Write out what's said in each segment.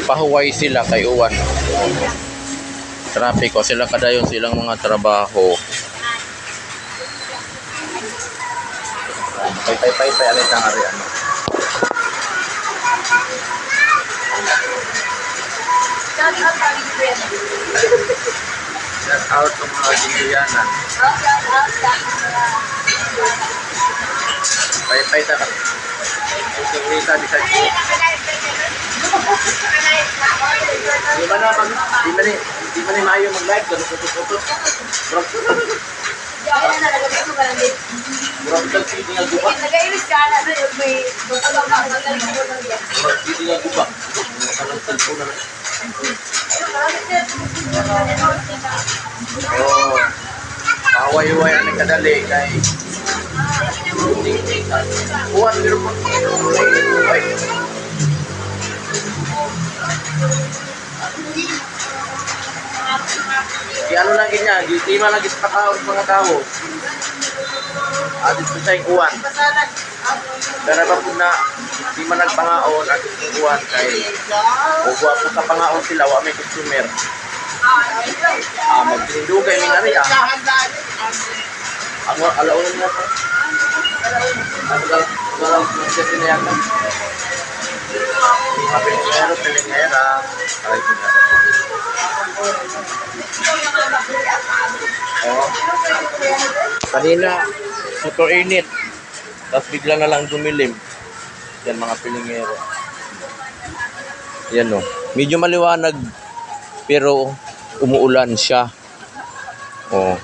Nagpahuway sila kay Uwan. Trapiko sila kadayon silang mga trabaho. Pay alay tang ari ano. Shout out sa mga Ginduyanan. Pay ta ka. Kita di sa Di man ni maayo mag-live kasi puto-puto. Murag tag sige nga guba. Nagailis ka na sa may Sige nga guba. Kalang cellphone na. Oh. Away-away ang kadali kay Uwan pero po. Di ano lang ganyan, di man lagi sa tao mga tao. Adit ko sa Uwan. Pero ba po na di man nagpangaon at Uwan kay ugwa po sa pangaon sila wa may customer. Magtindugay ning ari ah. Ang alaon mo ko. Ang sinayang. Pilingera. Ay, oh. Kanina, super init. Tapos bigla na lang dumilim. Yan mga pilingero. Yan o. Medyo maliwanag. Pero umuulan siya. Oh.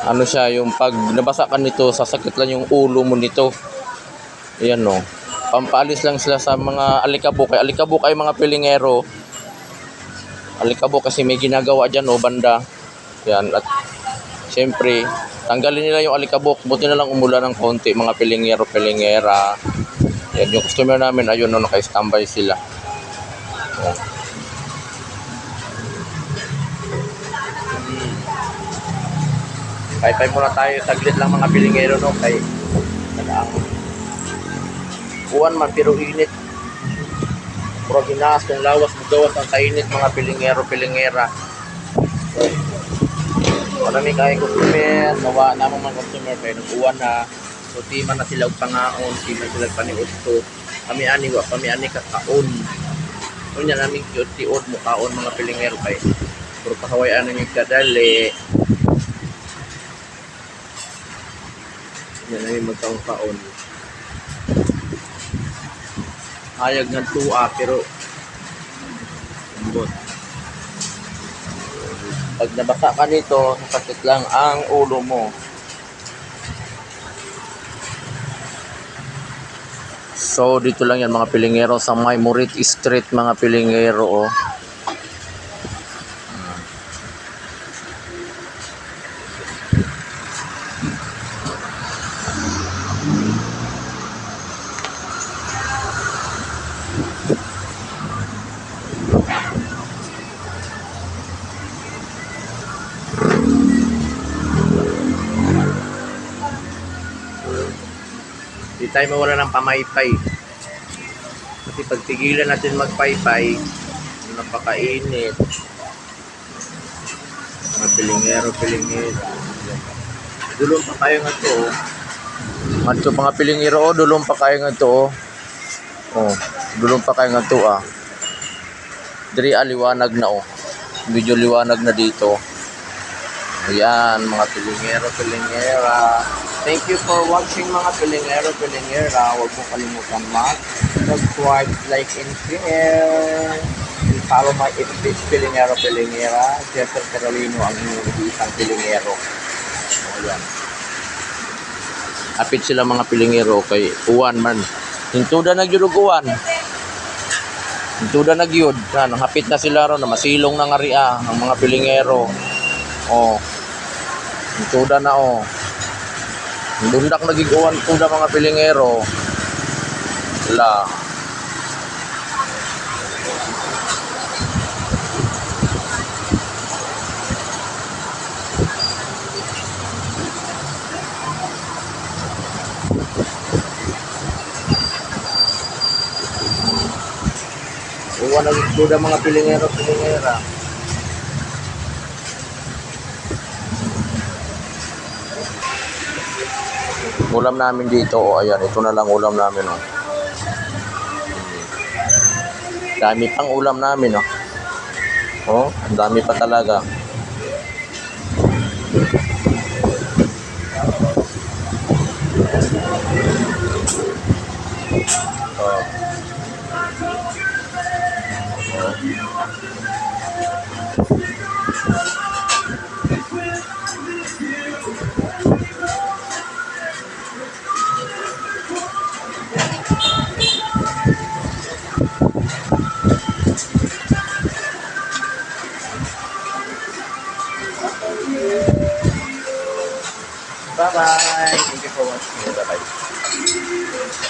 Ano siya, yung pag nabasa ka nito, sasakit lang yung ulo mo nito. Ayan o. Pampaalis lang sila sa mga alikabok. Alikabok ay mga pilingero. Alikabok kasi may ginagawa dyan o banda. Yan. At siyempre, tanggalin nila yung alikabok. Buti na lang umulan ng konti mga pilingero, pilingera. Yan. Yung customer namin, ayun o, naka-standby sila. Oh. Pay muna tayo, saglit lang mga pilingero no, kay nag-ang Uwan man pero init. Puro ginaas kung lawas magawas ang kainit mga pilingero, pilingera. Marami kay customer, nawa namang mga customer kay nag-uwan na. So di man na sila og pangaon, di man sila paniudto. Kami ani kakaon. Unya namin tiod mo kaon mga pilingero kay puro kahawayan yung kadali. Yan ay magkaon-kaon. Hayag ng tua pero ambot. Pag nabasa ka nito, sakit lang ang ulo mo. So dito lang yan mga pilingero sa May Murit Street mga pilingero oh. Di tayo mawala ng pamaypay. Kasi pag tigilan natin magpaypay, napakainit. Mga pilingero. Dulong pa kayo nga to. Madto mga pilingero, oh, dulong pa kayo nga to. Oh, dulong pa kayo nga to ah. Diri liwanag na oh. Medyo liwanag na dito. Ayan, mga pilingero, pilingera. Thank you for watching mga pilingero, pilingera. Huwag mo kalimutan mag-subscribe, like, and share. And follow my FB pilingero, pilingera. Jester Carolino ang isang pilingero. Ayan. Apit sila mga pilingero kay Uwan man. Hintuda nagyulog Uwan. Hintuda nagyud. Hapit na sila ron. Masilong na nga ria ang mga pilingero. Oh. Hintuda na oh. Dundak nagiguan po na mga pilingero. Wala. Huwag nagduda mga pilingero, pilingera. Ulam namin dito, oh, ayan, ito na lang ulam namin, oh. Dami pang ulam namin, oh. Oh, ang dami pa talaga. Oh. Bye-bye. Thank you for watching. Bye-bye.